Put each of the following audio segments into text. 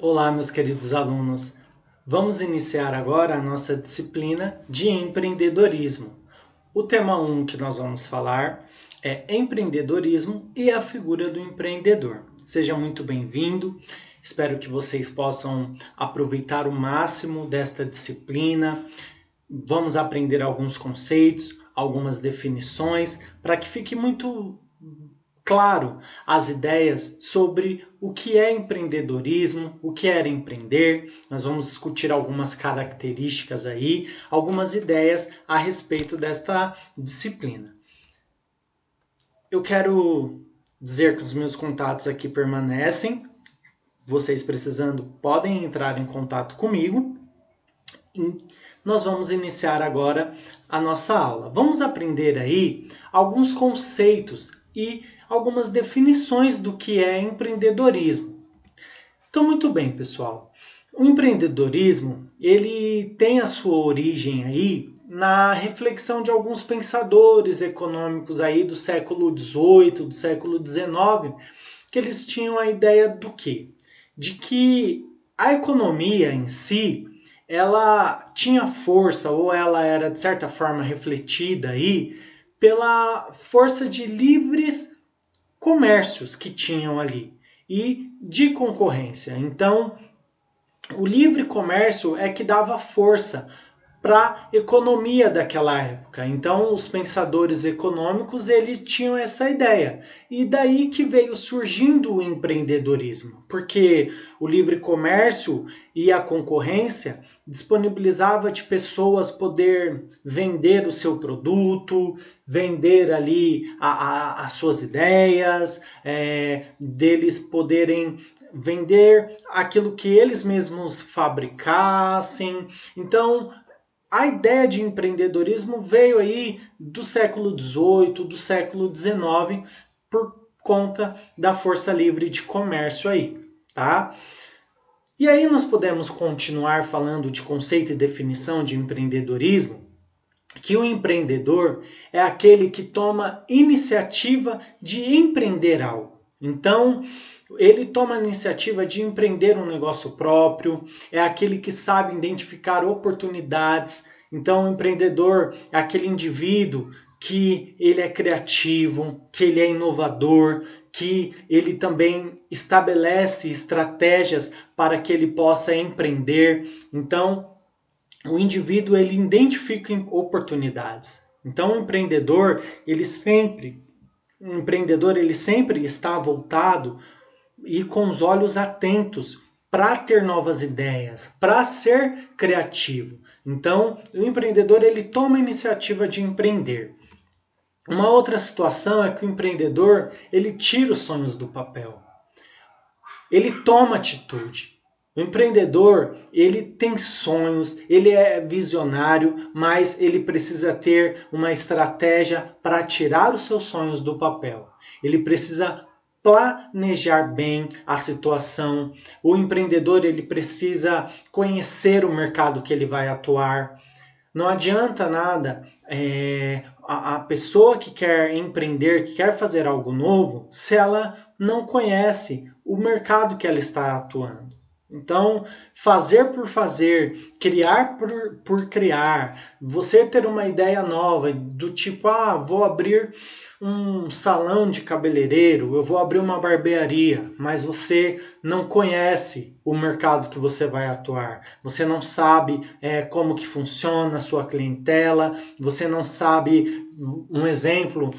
Olá, meus queridos alunos. Vamos iniciar agora a nossa disciplina de empreendedorismo. O tema 1 que nós vamos falar é empreendedorismo e a figura do empreendedor. Seja muito bem-vindo. Espero que vocês possam aproveitar o máximo desta disciplina. Vamos aprender alguns conceitos, algumas definições, para que fique muito claro as ideias sobre o que é empreendedorismo, o que é empreender. Nós vamos discutir algumas características aí, algumas ideias a respeito desta disciplina. Eu quero dizer que os meus contatos aqui permanecem. Vocês precisando podem entrar em contato comigo. Nós vamos iniciar agora a nossa aula. Vamos aprender aí alguns conceitos e algumas definições do que é empreendedorismo. Então, muito bem, pessoal. O empreendedorismo, ele tem a sua origem aí na reflexão de alguns pensadores econômicos aí do século XVIII, do século XIX, que eles tinham a ideia do quê? De que a economia em si, ela tinha força, ou ela era de certa forma refletida aí pela força de livres comércios que tinham ali e de concorrência. Então, o livre comércio é que dava força para a economia daquela época. Então, os pensadores econômicos eles tinham essa ideia. E daí que veio surgindo o empreendedorismo, porque o livre comércio e a concorrência disponibilizava de pessoas poder vender o seu produto, vender ali as suas ideias, deles poderem vender aquilo que eles mesmos fabricassem. Então, a ideia de empreendedorismo veio aí do século XVIII, do século XIX, por conta da força livre de comércio aí, tá? E aí nós podemos continuar falando de conceito e definição de empreendedorismo, que o empreendedor é aquele que toma iniciativa de empreender algo. Então, ele toma a iniciativa de empreender um negócio próprio, é aquele que sabe identificar oportunidades. Então, o empreendedor é aquele indivíduo que ele é criativo, que ele é inovador, que ele também estabelece estratégias para que ele possa empreender. Então, o indivíduo ele identifica oportunidades. Então, o empreendedor ele sempre está voltado e com os olhos atentos para ter novas ideias, para ser criativo. Então, o empreendedor ele toma a iniciativa de empreender. Uma outra situação é que o empreendedor ele tira os sonhos do papel. Ele toma atitude. O empreendedor, ele tem sonhos, ele é visionário, mas ele precisa ter uma estratégia para tirar os seus sonhos do papel. Ele precisa planejar bem a situação. O empreendedor, ele precisa conhecer o mercado que ele vai atuar. Não adianta nada a pessoa que quer empreender, que quer fazer algo novo, se ela não conhece o mercado que ela está atuando. Então, fazer por fazer, criar por criar, você ter uma ideia nova do tipo, vou abrir um salão de cabeleireiro, eu vou abrir uma barbearia, mas você não conhece o mercado que você vai atuar, você não sabe como que funciona a sua clientela, você não sabe, um exemplo,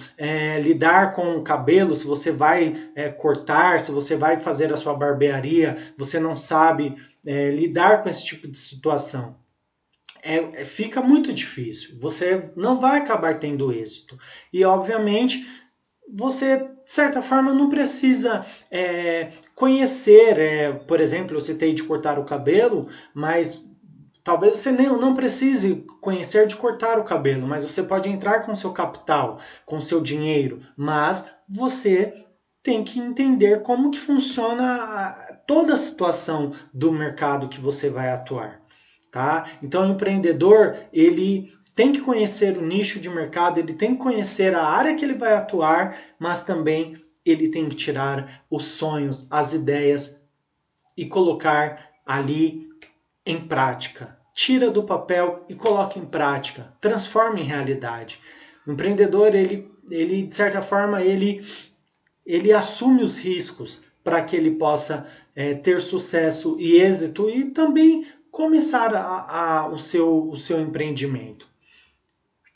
lidar com o cabelo, se você vai cortar, se você vai fazer a sua barbearia, você não sabe lidar com esse tipo de situação. Fica muito difícil, você não vai acabar tendo êxito. E, obviamente, você, de certa forma, não precisa conhecer, por exemplo, eu citei de cortar o cabelo, mas talvez você não precise conhecer de cortar o cabelo, mas você pode entrar com seu capital, com seu dinheiro, mas você tem que entender como que funciona toda a situação do mercado que você vai atuar. Tá? Então, o empreendedor, ele tem que conhecer o nicho de mercado, ele tem que conhecer a área que ele vai atuar, mas também ele tem que tirar os sonhos, as ideias e colocar ali em prática. Tira do papel e coloca em prática. Transforma em realidade. O empreendedor, ele de certa forma, ele assume os riscos para que ele possa ter sucesso e êxito e também começar o seu empreendimento.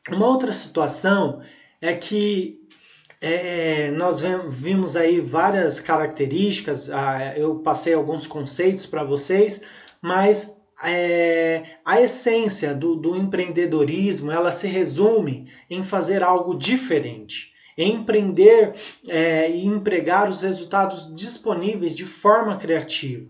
Uma outra situação é que nós vimos aí várias características, eu passei alguns conceitos para vocês, mas a essência do empreendedorismo, ela se resume em fazer algo diferente, em empreender e empregar os resultados disponíveis de forma criativa,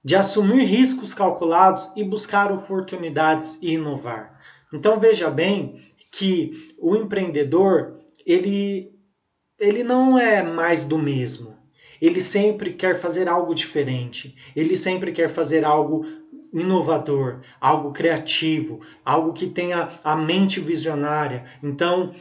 de assumir riscos calculados e buscar oportunidades e inovar. Então veja bem que o empreendedor, ele não é mais do mesmo. Ele sempre quer fazer algo diferente. Ele sempre quer fazer algo inovador, algo criativo, algo que tenha a mente visionária. Então,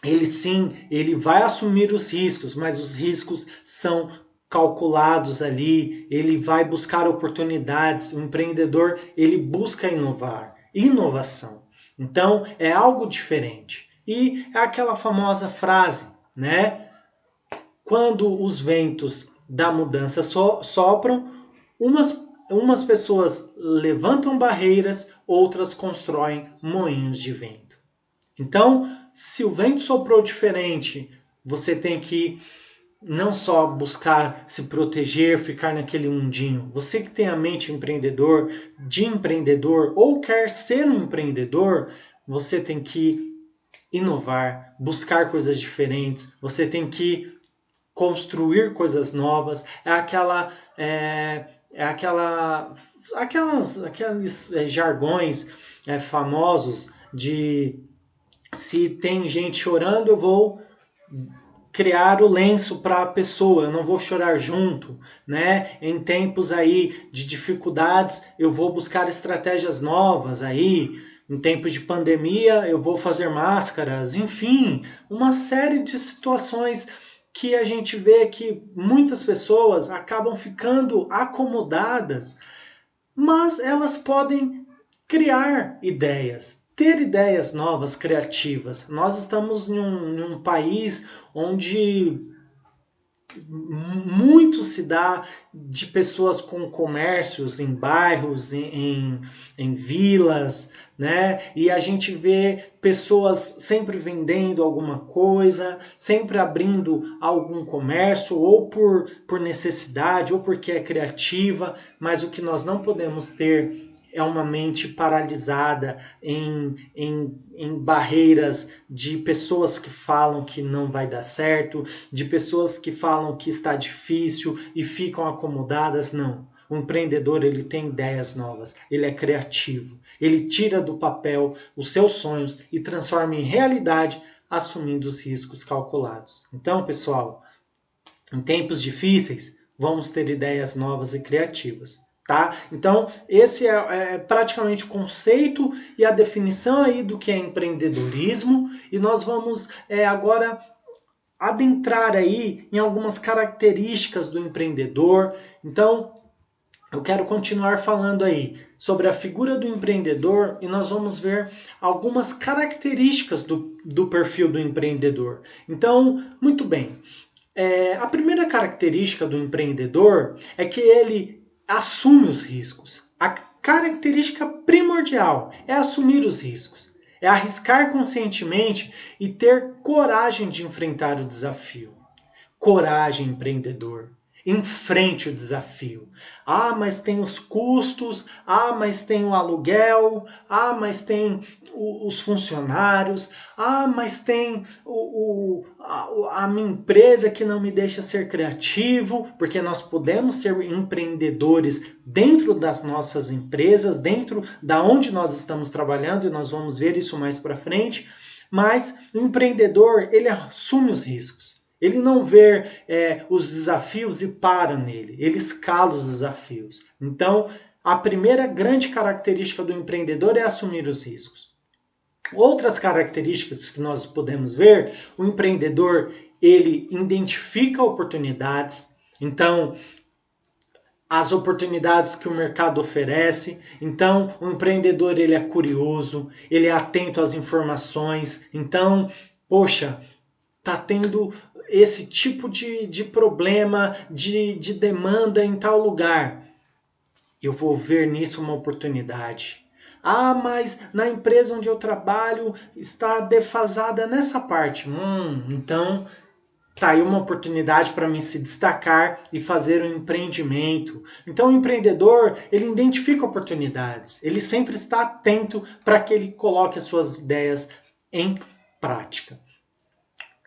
ele vai assumir os riscos, mas os riscos são calculados ali, ele vai buscar oportunidades. O empreendedor, ele busca inovar, inovação. Então, é algo diferente. E é aquela famosa frase, né? Quando os ventos da mudança sopram, umas pessoas levantam barreiras, outras constroem moinhos de vento. Então, se o vento soprou diferente, você tem que não só buscar se proteger, ficar naquele mundinho. Você que tem a mente de empreendedor, ou quer ser um empreendedor, você tem que inovar, buscar coisas diferentes, você tem que construir coisas novas. Aqueles jargões famosos de se tem gente chorando, eu vou criar o lenço para a pessoa, eu não vou chorar junto, né? Em tempos aí de dificuldades, eu vou buscar estratégias novas aí. Em tempos de pandemia, eu vou fazer máscaras, enfim, uma série de situações que a gente vê que muitas pessoas acabam ficando acomodadas, mas elas podem criar ideias, ter ideias novas, criativas. Nós estamos em um país onde muito se dá de pessoas com comércios em bairros, em vilas, né? E a gente vê pessoas sempre vendendo alguma coisa, sempre abrindo algum comércio, ou por necessidade, ou porque é criativa, mas o que nós não podemos ter é uma mente paralisada em barreiras de pessoas que falam que não vai dar certo, de pessoas que falam que está difícil e ficam acomodadas. Não. O empreendedor, ele tem ideias novas, ele é criativo, ele tira do papel os seus sonhos e transforma em realidade, assumindo os riscos calculados. Então, pessoal, em tempos difíceis, vamos ter ideias novas e criativas. Tá? Então, esse é praticamente o conceito e a definição aí do que é empreendedorismo, e nós vamos agora adentrar aí em algumas características do empreendedor. Então, eu quero continuar falando aí sobre a figura do empreendedor, e nós vamos ver algumas características do perfil do empreendedor. Então, muito bem. A primeira característica do empreendedor é que ele assume os riscos. A característica primordial é assumir os riscos. É arriscar conscientemente e ter coragem de enfrentar o desafio. Coragem, empreendedor. Enfrente o desafio. Ah, mas tem os custos. Ah, mas tem o aluguel. Ah, mas tem os funcionários. Ah, mas tem a minha empresa que não me deixa ser criativo. Porque nós podemos ser empreendedores dentro das nossas empresas, dentro da onde nós estamos trabalhando, e nós vamos ver isso mais para frente. Mas o empreendedor, ele assume os riscos. Ele não vê os desafios e para nele. Ele escala os desafios. Então, a primeira grande característica do empreendedor é assumir os riscos. Outras características que nós podemos ver, o empreendedor, ele identifica oportunidades. Então, as oportunidades que o mercado oferece. Então, o empreendedor ele é curioso, ele é atento às informações. Então, poxa, tá tendo esse tipo de problema, de demanda em tal lugar. Eu vou ver nisso uma oportunidade. Ah, mas na empresa onde eu trabalho está defasada nessa parte. Então tá aí uma oportunidade para mim se destacar e fazer um empreendimento. Então o empreendedor, ele identifica oportunidades. Ele sempre está atento para que ele coloque as suas ideias em prática.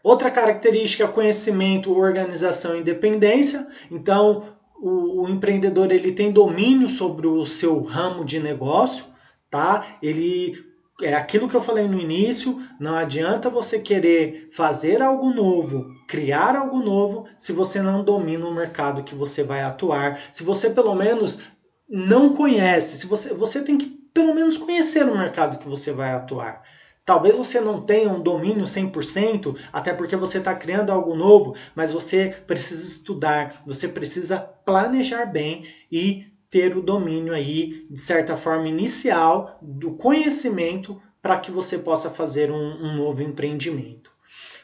Outra característica é conhecimento, organização e independência. Então, o empreendedor ele tem domínio sobre o seu ramo de negócio, tá? Ele é aquilo que eu falei no início, não adianta você querer fazer algo novo, criar algo novo, se você não domina o mercado que você vai atuar, se você pelo menos não conhece, se você tem que pelo menos conhecer o mercado que você vai atuar. Talvez você não tenha um domínio 100%, até porque você está criando algo novo, mas você precisa estudar, você precisa planejar bem e ter o domínio aí, de certa forma, inicial do conhecimento para que você possa fazer um novo empreendimento.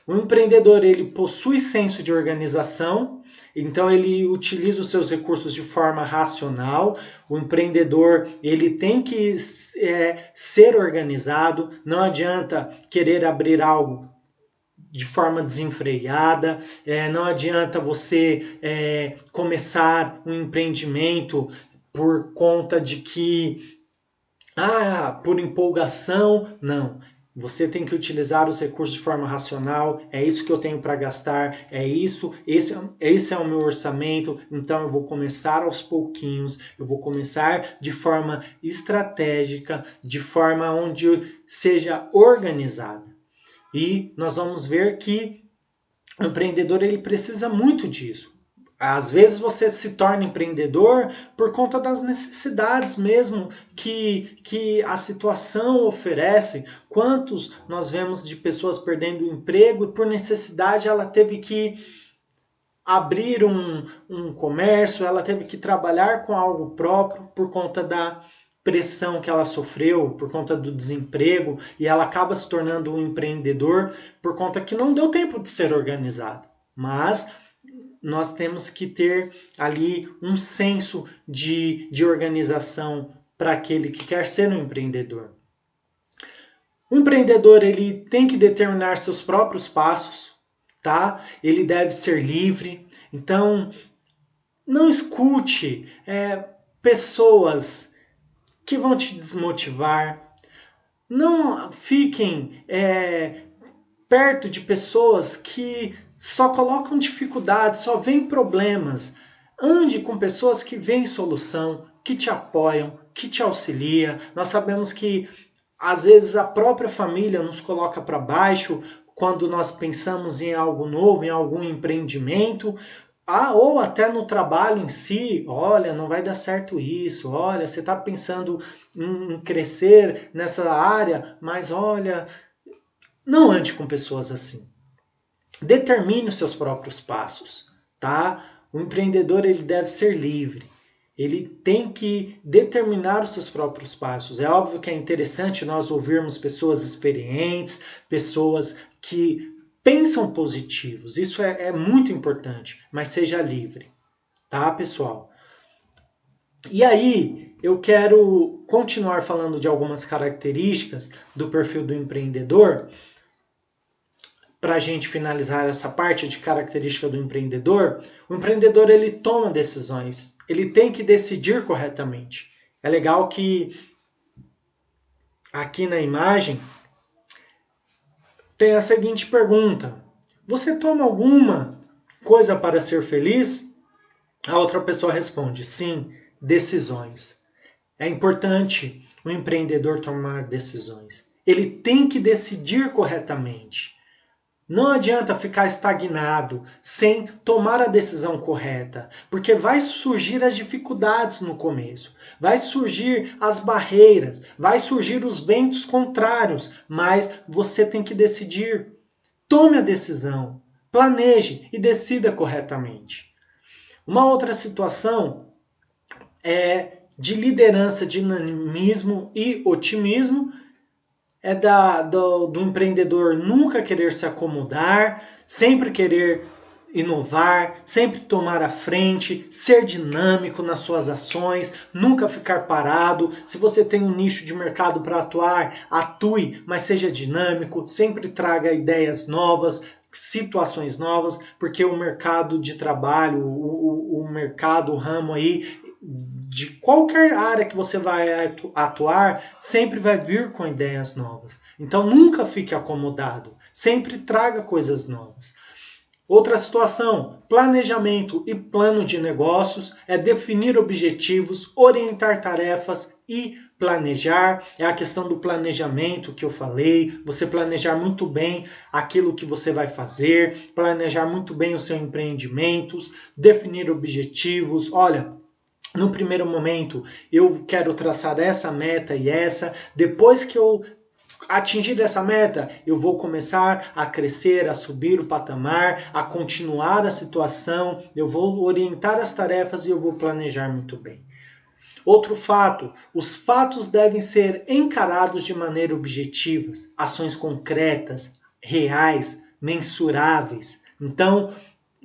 O empreendedor ele possui senso de organização, então ele utiliza os seus recursos de forma racional. O empreendedor ele tem que ser organizado, não adianta querer abrir algo de forma desenfreada, não adianta você começar um empreendimento por conta de que, por empolgação, não. Você tem que utilizar os recursos de forma racional, é isso que eu tenho para gastar, é isso, esse é o meu orçamento, então eu vou começar aos pouquinhos, eu vou começar de forma estratégica, de forma onde seja organizada. E nós vamos ver que o empreendedor ele precisa muito disso. Às vezes você se torna empreendedor por conta das necessidades mesmo que a situação oferece. Quantos nós vemos de pessoas perdendo o emprego e por necessidade ela teve que abrir um comércio, ela teve que trabalhar com algo próprio por conta da pressão que ela sofreu, por conta do desemprego, e ela acaba se tornando um empreendedor por conta que não deu tempo de ser organizado. Mas nós temos que ter ali um senso de organização para aquele que quer ser um empreendedor. O empreendedor ele tem que determinar seus próprios passos, tá? Ele deve ser livre. Então, não escute pessoas que vão te desmotivar. Não fiquem perto de pessoas que só colocam dificuldades, só veem problemas. Ande com pessoas que veem solução, que te apoiam, que te auxiliam. Nós sabemos que às vezes a própria família nos coloca para baixo quando nós pensamos em algo novo, em algum empreendimento, ou até no trabalho em si. Olha, não vai dar certo isso, olha, você está pensando em crescer nessa área, mas olha, não ande com pessoas assim. Determine os seus próprios passos, tá? O empreendedor ele deve ser livre. Ele tem que determinar os seus próprios passos. É óbvio que é interessante nós ouvirmos pessoas experientes, pessoas que pensam positivos. Isso é muito importante, mas seja livre, tá, pessoal? E aí, eu quero continuar falando de algumas características do perfil do empreendedor. Para a gente finalizar essa parte de característica do empreendedor, o empreendedor ele toma decisões, ele tem que decidir corretamente. É legal que aqui na imagem tem a seguinte pergunta: você toma alguma coisa para ser feliz? A outra pessoa responde: sim, decisões. É importante o empreendedor tomar decisões. Ele tem que decidir corretamente. Não adianta ficar estagnado sem tomar a decisão correta, porque vai surgir as dificuldades no começo, vai surgir as barreiras, vai surgir os ventos contrários, mas você tem que decidir. Tome a decisão, planeje e decida corretamente. Uma outra situação de liderança, dinamismo e otimismo. É do empreendedor nunca querer se acomodar, sempre querer inovar, sempre tomar a frente, ser dinâmico nas suas ações, nunca ficar parado. Se você tem um nicho de mercado para atuar, atue, mas seja dinâmico, sempre traga ideias novas, situações novas, porque o mercado de trabalho, o mercado, o ramo aí, de qualquer área que você vai atuar, sempre vai vir com ideias novas. Então nunca fique acomodado, sempre traga coisas novas. Outra situação, planejamento e plano de negócios é definir objetivos, orientar tarefas e planejar. É a questão do planejamento que eu falei, você planejar muito bem aquilo que você vai fazer, planejar muito bem os seus empreendimentos, definir objetivos. Olha, no primeiro momento eu quero traçar essa meta e essa, depois que eu atingir essa meta, eu vou começar a crescer, a subir o patamar, a continuar a situação, eu vou orientar as tarefas e eu vou planejar muito bem. Outro fato, os fatos devem ser encarados de maneira objetiva, ações concretas, reais, mensuráveis. Então,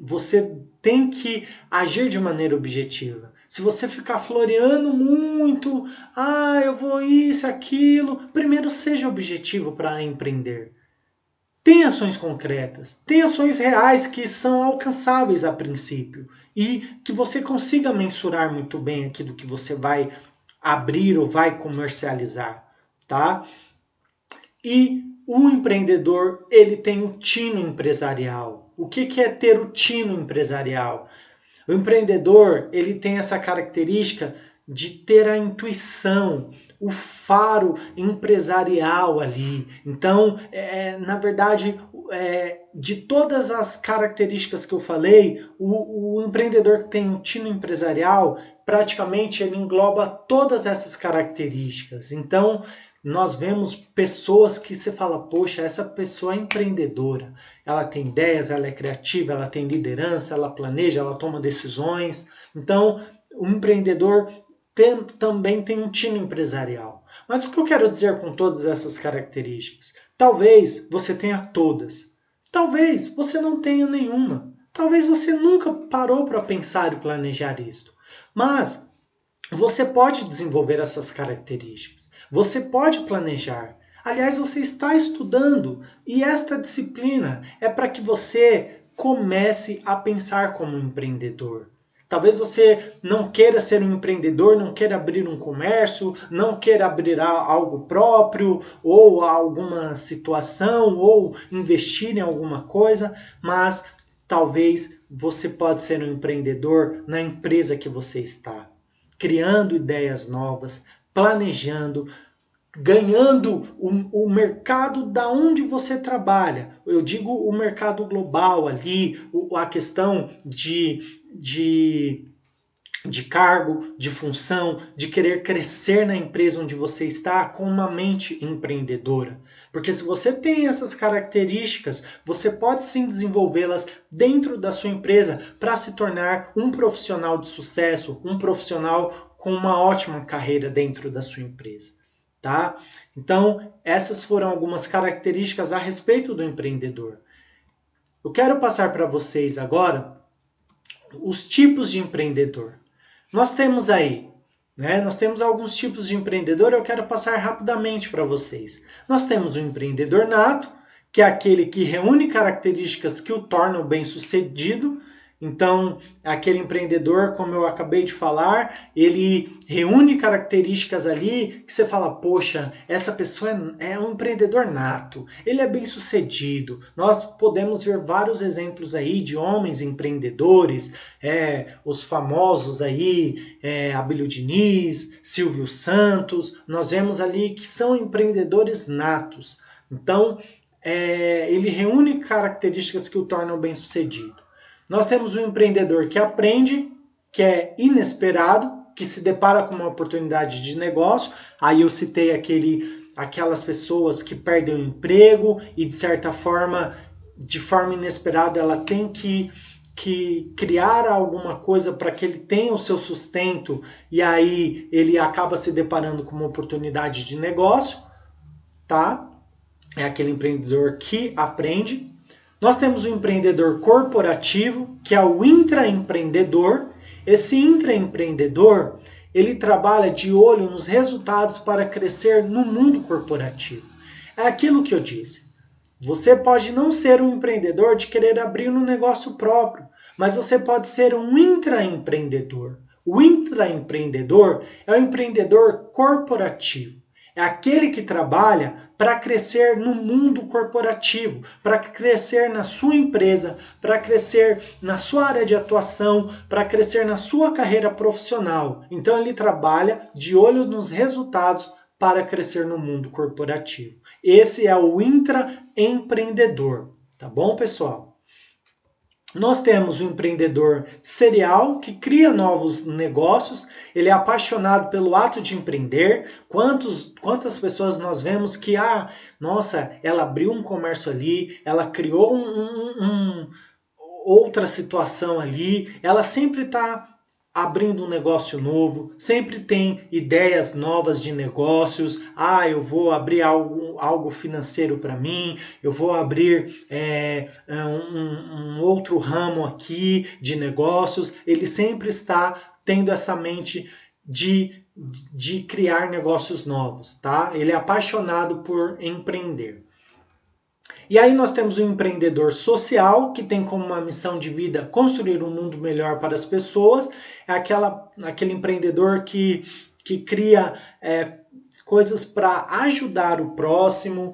você tem que agir de maneira objetiva. Se você ficar floreando muito, eu vou isso, aquilo, primeiro seja objetivo para empreender. Tem ações concretas, tem ações reais que são alcançáveis a princípio e que você consiga mensurar muito bem aquilo que você vai abrir ou vai comercializar, tá? E o empreendedor, ele tem o tino empresarial. O que é ter o tino empresarial? O empreendedor, ele tem essa característica de ter a intuição, o faro empresarial ali. Então, na verdade, de todas as características que eu falei, o empreendedor que tem o tino empresarial, praticamente ele engloba todas essas características. Então, nós vemos pessoas que você fala, poxa, essa pessoa é empreendedora. Ela tem ideias, ela é criativa, ela tem liderança, ela planeja, ela toma decisões. Então, o empreendedor também tem um time empresarial. Mas o que eu quero dizer com todas essas características? Talvez você tenha todas. Talvez você não tenha nenhuma. Talvez você nunca parou para pensar e planejar isto. Mas você pode desenvolver essas características. Você pode planejar. Aliás, você está estudando e esta disciplina é para que você comece a pensar como um empreendedor. Talvez você não queira ser um empreendedor, não queira abrir um comércio, não queira abrir algo próprio, ou alguma situação, ou investir em alguma coisa, mas talvez você pode ser um empreendedor na empresa que você está, criando ideias novas, planejando, ganhando o mercado da onde você trabalha. Eu digo o mercado global ali, a questão de cargo, de função, de querer crescer na empresa onde você está com uma mente empreendedora. Porque se você tem essas características, você pode sim desenvolvê-las dentro da sua empresa para se tornar um profissional de sucesso, um profissional com uma ótima carreira dentro da sua empresa. Tá? Então, essas foram algumas características a respeito do empreendedor. Eu quero passar para vocês agora os tipos de empreendedor. Nós temos aí, nós temos alguns tipos de empreendedor, eu quero passar rapidamente para vocês. Nós temos o empreendedor nato, que é aquele que reúne características que o tornam bem-sucedido. Então, aquele empreendedor, como eu acabei de falar, ele reúne características ali que você fala, poxa, essa pessoa é um empreendedor nato, ele é bem sucedido. Nós podemos ver vários exemplos aí de homens empreendedores, os famosos aí, Abílio Diniz, Silvio Santos, nós vemos ali que são empreendedores natos. Então, ele reúne características que o tornam bem sucedido. Nós temos um empreendedor que aprende, que é inesperado, que se depara com uma oportunidade de negócio. Aí eu citei aquelas pessoas que perdem o emprego e, de certa forma, de forma inesperada, ela tem que que criar alguma coisa para que ele tenha o seu sustento e aí ele acaba se deparando com uma oportunidade de negócio, tá? É aquele empreendedor que aprende. Nós temos o empreendedor corporativo, que é o intraempreendedor. Esse intraempreendedor, ele trabalha de olho nos resultados para crescer no mundo corporativo. É aquilo que eu disse. Você pode não ser um empreendedor de querer abrir um negócio próprio, mas você pode ser um intraempreendedor. O intraempreendedor é o empreendedor corporativo. É aquele que trabalha para crescer no mundo corporativo, para crescer na sua empresa, para crescer na sua área de atuação, para crescer na sua carreira profissional. Então ele trabalha de olho nos resultados para crescer no mundo corporativo. Esse é o intraempreendedor, tá bom, pessoal? Nós temos o empreendedor serial, que cria novos negócios, ele é apaixonado pelo ato de empreender. Quantas pessoas nós vemos que, nossa, ela abriu um comércio ali, ela criou outra situação ali, ela sempre está abrindo um negócio novo, sempre tem ideias novas de negócios. Eu vou abrir algo financeiro para mim, eu vou abrir um outro ramo aqui de negócios. Ele sempre está tendo essa mente de criar negócios novos, tá? Ele é apaixonado por empreender. E aí nós temos o empreendedor social, que tem como uma missão de vida construir um mundo melhor para as pessoas. É aquele empreendedor que cria coisas para ajudar o próximo,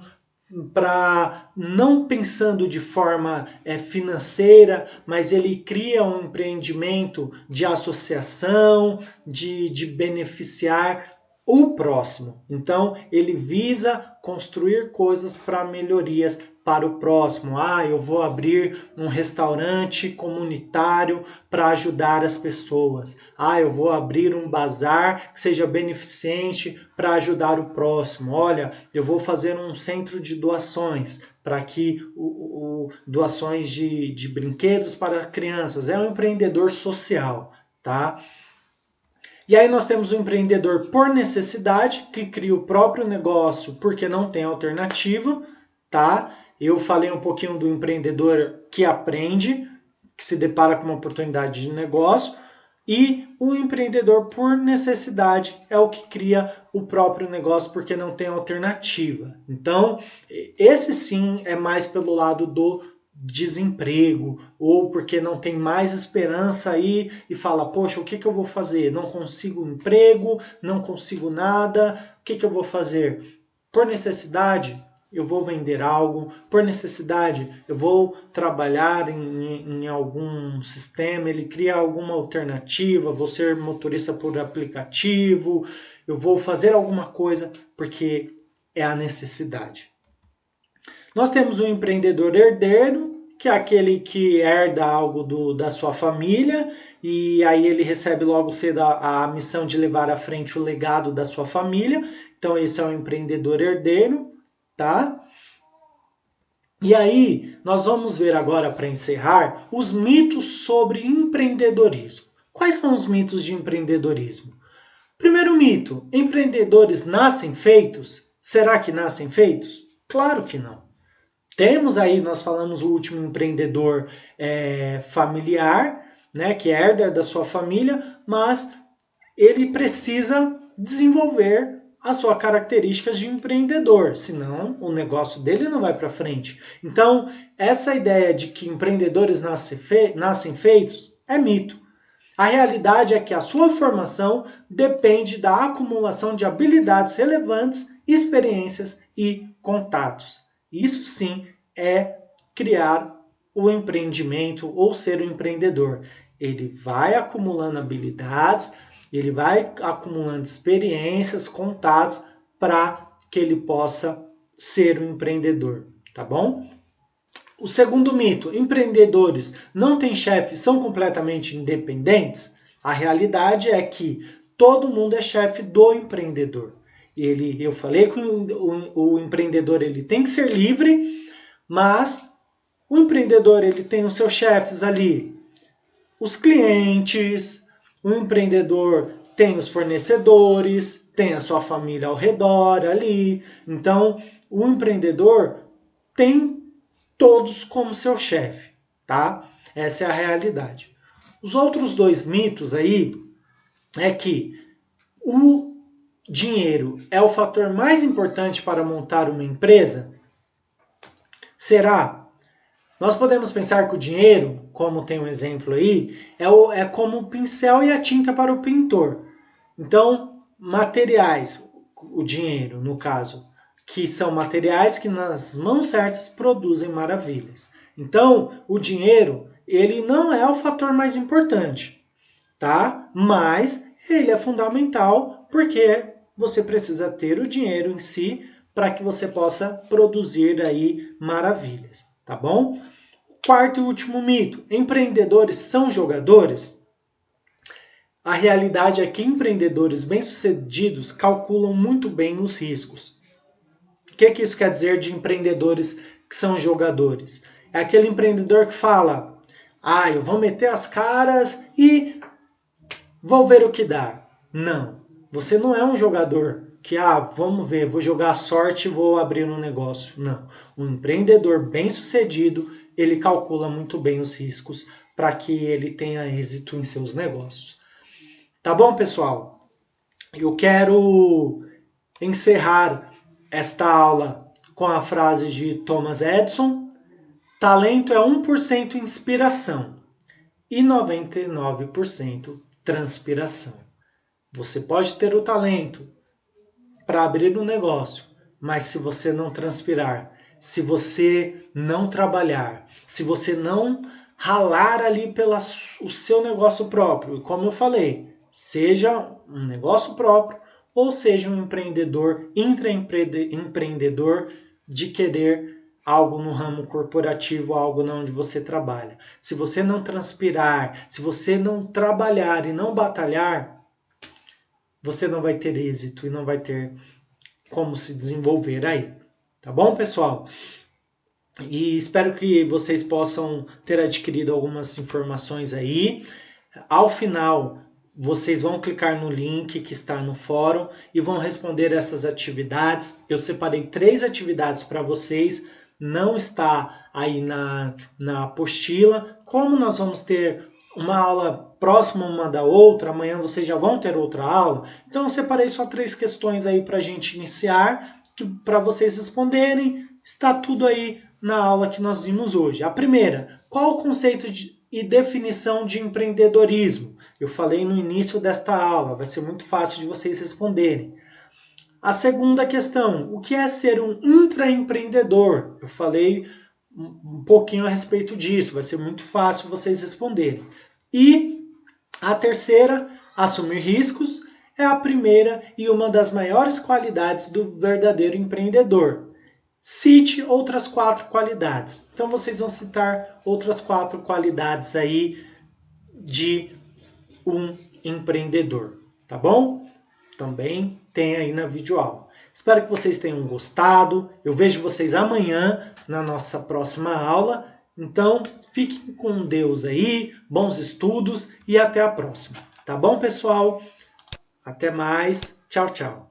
para não pensando de forma financeira, mas ele cria um empreendimento de associação, de beneficiar o próximo. Então ele visa construir coisas para melhorias para o próximo. Eu vou abrir um restaurante comunitário para ajudar as pessoas. Eu vou abrir um bazar que seja beneficente para ajudar o próximo. Olha, eu vou fazer um centro de doações para que doações de brinquedos para crianças. É um empreendedor social, tá? E aí nós temos o empreendedor por necessidade, que cria o próprio negócio porque não tem alternativa, tá? Eu falei um pouquinho do empreendedor que aprende, que se depara com uma oportunidade de negócio, e o empreendedor por necessidade é o que cria o próprio negócio porque não tem alternativa. Então, esse sim é mais pelo lado do desemprego, ou porque não tem mais esperança aí e fala, poxa, o que eu vou fazer? Não consigo emprego, não consigo nada, o que eu vou fazer? Por necessidade, eu vou vender algo, por necessidade, eu vou trabalhar em algum sistema, ele cria alguma alternativa, vou ser motorista por aplicativo, eu vou fazer alguma coisa porque é a necessidade. Nós temos o empreendedor herdeiro, que é aquele que herda algo da sua família, e aí ele recebe logo cedo a missão de levar à frente o legado da sua família. Então esse é o empreendedor herdeiro, tá? E aí nós vamos ver agora, para encerrar, os mitos sobre empreendedorismo. Quais são os mitos de empreendedorismo? Primeiro mito, empreendedores nascem feitos? Será que nascem feitos? Claro que não. Temos aí, nós falamos o último empreendedor familiar, né, que é herder da sua família, mas ele precisa desenvolver as suas características de empreendedor, senão o negócio dele não vai para frente. Então, essa ideia de que empreendedores nascem feitos é mito. A realidade é que a sua formação depende da acumulação de habilidades relevantes, experiências e contatos. Isso sim é criar o empreendimento ou ser um empreendedor. Ele vai acumulando habilidades, ele vai acumulando experiências, contatos para que ele possa ser um empreendedor, tá bom? O segundo mito, empreendedores não têm chefe, são completamente independentes? A realidade é que todo mundo é chefe do empreendedor. Eu falei que o empreendedor ele tem que ser livre, mas o empreendedor ele tem os seus chefes ali. os clientes, o empreendedor tem os fornecedores, tem a sua família ao redor ali. Então, o empreendedor tem todos como seu chefe, tá? Essa é a realidade. Os outros dois mitos aí é que o dinheiro é o fator mais importante para montar uma empresa. Será? Nós podemos pensar que o dinheiro, como tem um exemplo aí, é como o pincel e a tinta para o pintor. Então, materiais, o dinheiro, no caso, que são materiais que nas mãos certas produzem maravilhas. Então, o dinheiro, ele não é o fator mais importante, tá? Mas ele é fundamental porque você precisa ter o dinheiro em si para que você possa produzir aí maravilhas, tá bom? O quarto e último mito: empreendedores são jogadores? A realidade é que empreendedores bem-sucedidos calculam muito bem os riscos. O que isso quer dizer de empreendedores que são jogadores? É aquele empreendedor que fala: eu vou meter as caras e vou ver o que dá. Não, você não é um jogador que, vamos ver, vou jogar a sorte e vou abrir um negócio. Não, um empreendedor bem-sucedido, ele calcula muito bem os riscos para que ele tenha êxito em seus negócios. Tá bom, pessoal? Eu quero encerrar esta aula com a frase de Thomas Edison: talento é 1% inspiração e 99% transpiração. Você pode ter o talento para abrir um negócio, mas se você não transpirar, se você não trabalhar, se você não ralar ali pelo seu negócio próprio, e como eu falei, seja um negócio próprio ou seja um empreendedor, intraempreendedor de querer algo no ramo corporativo, algo onde você trabalha. Se você não transpirar, se você não trabalhar e não batalhar, você não vai ter êxito e não vai ter como se desenvolver aí. Tá bom, pessoal? E espero que vocês possam ter adquirido algumas informações aí. Ao final, vocês vão clicar no link que está no fórum e vão responder essas atividades. Eu separei 3 atividades para vocês, não está aí na apostila. Como nós vamos ter uma aula próxima uma da outra, amanhã vocês já vão ter outra aula, então eu separei só 3 questões aí para a gente iniciar, para vocês responderem. Está tudo aí na aula que nós vimos hoje. A primeira: qual o conceito e definição de empreendedorismo? Eu falei no início desta aula, vai ser muito fácil de vocês responderem. A segunda questão: o que é ser um intraempreendedor? Eu falei um pouquinho a respeito disso, vai ser muito fácil vocês responderem. E a terceira: assumir riscos, é a primeira e uma das maiores qualidades do verdadeiro empreendedor. Cite outras 4 qualidades. Então vocês vão citar outras 4 qualidades aí de um empreendedor, tá bom? Também tem aí na videoaula. Espero que vocês tenham gostado. Eu vejo vocês amanhã na nossa próxima aula. Então, fiquem com Deus aí, bons estudos e até a próxima. Tá bom, pessoal? Até mais. Tchau, tchau.